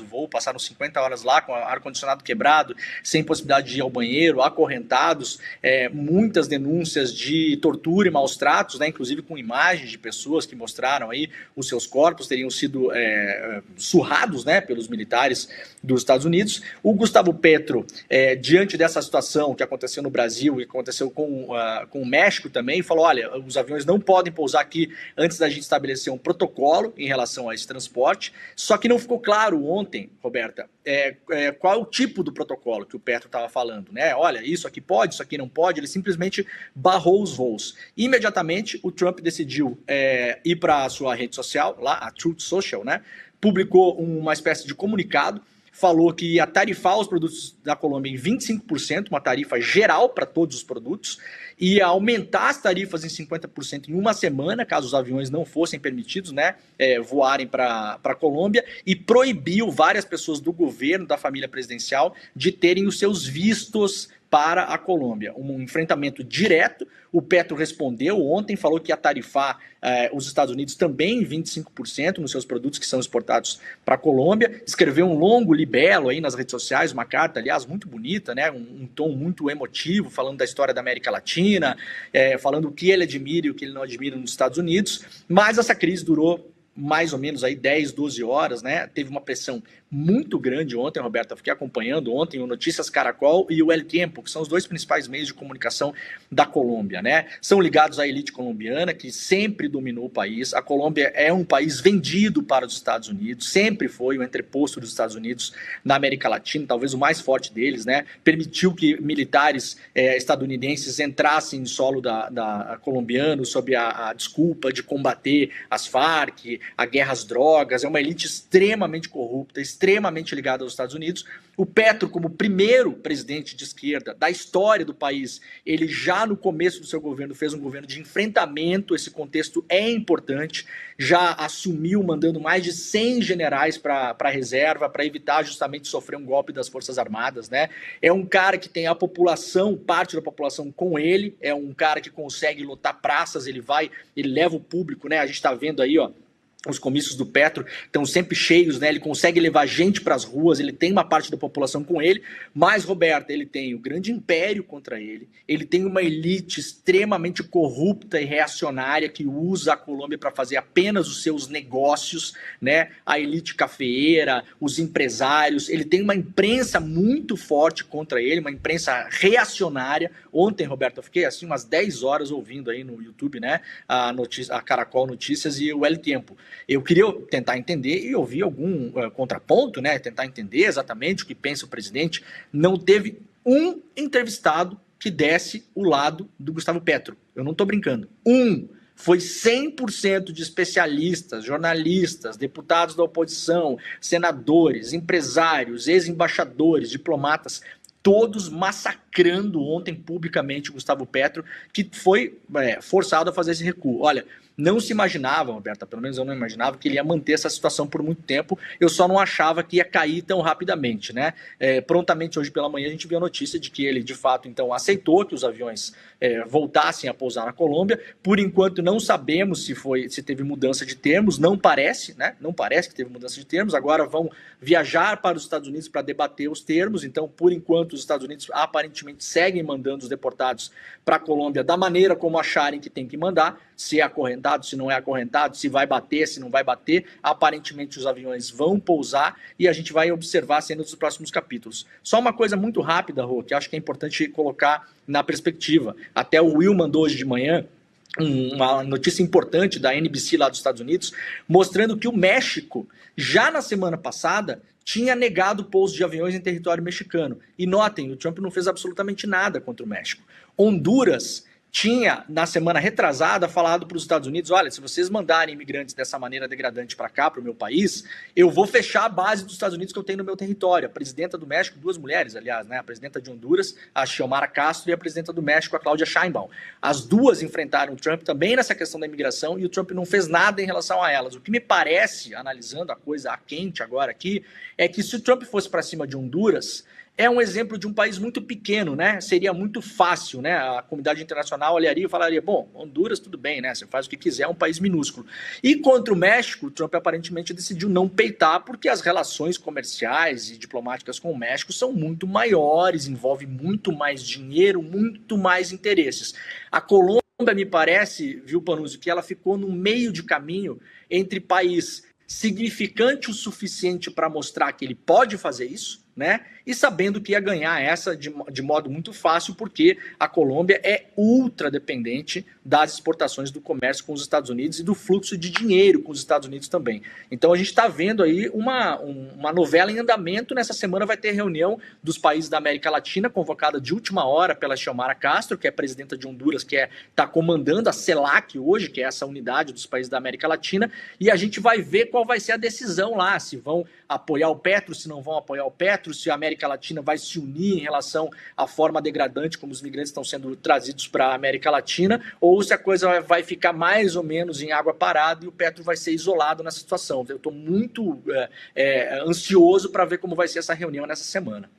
voo, passaram 50 horas lá com ar-condicionado quebrado, sem possibilidade de ir ao banheiro, acorrentados, muitas denúncias de tortura e maus tratos, né, inclusive com imagens de pessoas que mostraram aí os seus corpos, teriam sido surrados, né, pelos militares dos Estados Unidos. O Gustavo Petro, diante dessa situação que aconteceu no Brasil e aconteceu com o México também, falou, olha, os aviões não podem pousar aqui antes da gente estabelecer um protocolo em relação a esse transporte, só que não ficou claro ontem, Roberta, qual é o tipo do protocolo que o Petro estava falando, né? Olha, isso aqui pode, isso aqui não pode, ele simplesmente barrou os voos. Imediatamente, o Trump decidiu ir para a sua rede social, lá, a Truth Social, né? Publicou uma espécie de comunicado, falou que ia tarifar os produtos da Colômbia em 25%, uma tarifa geral para todos os produtos, ia aumentar as tarifas em 50% em uma semana, caso os aviões não fossem permitidos, né, voarem para a Colômbia, e proibiu várias pessoas do governo, da família presidencial, de terem os seus vistos para a Colômbia. Um enfrentamento direto. O Petro respondeu ontem, falou que ia tarifar os Estados Unidos também em 25% nos seus produtos que são exportados para a Colômbia. Escreveu um longo libelo aí nas redes sociais, uma carta, aliás, muito bonita, né? Um tom muito emotivo, falando da história da América Latina, falando o que ele admira e o que ele não admira nos Estados Unidos. Mas essa crise durou mais ou menos aí 10, 12 horas, né? Teve uma pressão muito grande ontem, Roberta, fiquei acompanhando ontem o Notícias Caracol e o El Tiempo, que são os dois principais meios de comunicação da Colômbia, né? São ligados à elite colombiana, que sempre dominou o país. A Colômbia é um país vendido para os Estados Unidos, sempre foi o entreposto dos Estados Unidos na América Latina, talvez o mais forte deles, né? Permitiu que militares estadunidenses entrassem em solo da colombiano sob a desculpa de combater as Farc, a guerra às drogas. É uma elite extremamente corrupta, extremamente ligada aos Estados Unidos. O Petro, como primeiro presidente de esquerda da história do país, ele já no começo do seu governo fez um governo de enfrentamento, esse contexto é importante, já assumiu mandando mais de 100 generais para a reserva, para evitar justamente sofrer um golpe das Forças Armadas, né? É um cara que tem a população, parte da população com ele, é um cara que consegue lotar praças, ele leva o público, né? A gente está vendo aí, ó, os comícios do Petro estão sempre cheios, né? Ele consegue levar gente para as ruas, ele tem uma parte da população com ele, mas, Roberta, ele tem o grande império contra ele, ele tem uma elite extremamente corrupta e reacionária que usa a Colômbia para fazer apenas os seus negócios, né? A elite cafeeira, os empresários, ele tem uma imprensa muito forte contra ele, uma imprensa reacionária. Ontem, Roberta, eu fiquei assim umas 10 horas ouvindo aí no YouTube, né? A Caracol Notícias e o El Tiempo. Eu queria tentar entender e ouvir algum contraponto, né? Tentar entender exatamente o que pensa o presidente. Não teve um entrevistado que desse o lado do Gustavo Petro. Eu não estou brincando. Foi 100% de especialistas, jornalistas, deputados da oposição, senadores, empresários, ex-embaixadores, diplomatas, todos massacrando ontem publicamente o Gustavo Petro, que foi forçado a fazer esse recuo. Olha, não se imaginava, Roberta, pelo menos eu não imaginava que ele ia manter essa situação por muito tempo, eu só não achava que ia cair tão rapidamente, né? Prontamente hoje pela manhã a gente viu a notícia de que ele, de fato, então aceitou que os aviões voltassem a pousar na Colômbia. Por enquanto não sabemos se teve mudança de termos, não parece, né? Não parece que teve mudança de termos, agora vão viajar para os Estados Unidos para debater os termos, então por enquanto os Estados Unidos aparentemente seguem mandando os deportados para a Colômbia da maneira como acharem que tem que mandar, se é acorrentado, se não é acorrentado, se vai bater, se não vai bater. Aparentemente os aviões vão pousar e a gente vai observar cenas dos próximos capítulos. Só uma coisa muito rápida, Rô, que acho que é importante colocar na perspectiva. Até o Will mandou hoje de manhã uma notícia importante da NBC lá dos Estados Unidos, mostrando que o México, já na semana passada, tinha negado o pouso de aviões em território mexicano. E notem, o Trump não fez absolutamente nada contra o México. Honduras tinha, na semana retrasada, falado para os Estados Unidos, olha, se vocês mandarem imigrantes dessa maneira degradante para cá, para o meu país, eu vou fechar a base dos Estados Unidos que eu tenho no meu território. A presidenta do México, duas mulheres, aliás, né? A presidenta de Honduras, a Xiomara Castro, e a presidenta do México, a Cláudia Sheinbaum. As duas enfrentaram o Trump também nessa questão da imigração e o Trump não fez nada em relação a elas. O que me parece, analisando a coisa a quente agora aqui, é que se o Trump fosse para cima de Honduras, é um exemplo de um país muito pequeno, né? Seria muito fácil, né? A comunidade internacional olharia e falaria, bom, Honduras tudo bem, né? Você faz o que quiser, é um país minúsculo. E contra o México, o Trump aparentemente decidiu não peitar, porque as relações comerciais e diplomáticas com o México são muito maiores, envolve muito mais dinheiro, muito mais interesses. A Colômbia, me parece, viu, Panuzzi, que ela ficou no meio de caminho entre país significante o suficiente para mostrar que ele pode fazer isso, né? E sabendo que ia ganhar essa de modo muito fácil, porque a Colômbia é ultra dependente das exportações do comércio com os Estados Unidos e do fluxo de dinheiro com os Estados Unidos também. Então a gente está vendo aí uma novela em andamento. Nessa semana vai ter reunião dos países da América Latina, convocada de última hora pela Xiomara Castro, que é presidenta de Honduras, que está comandando a CELAC hoje, que é essa unidade dos países da América Latina, e a gente vai ver qual vai ser a decisão lá, se vão apoiar o Petro, se não vão apoiar o Petro, se a América Latina vai se unir em relação à forma degradante como os migrantes estão sendo trazidos para a América Latina, ou se a coisa vai ficar mais ou menos em água parada e o Petro vai ser isolado nessa situação. Eu estou muito ansioso para ver como vai ser essa reunião nessa semana.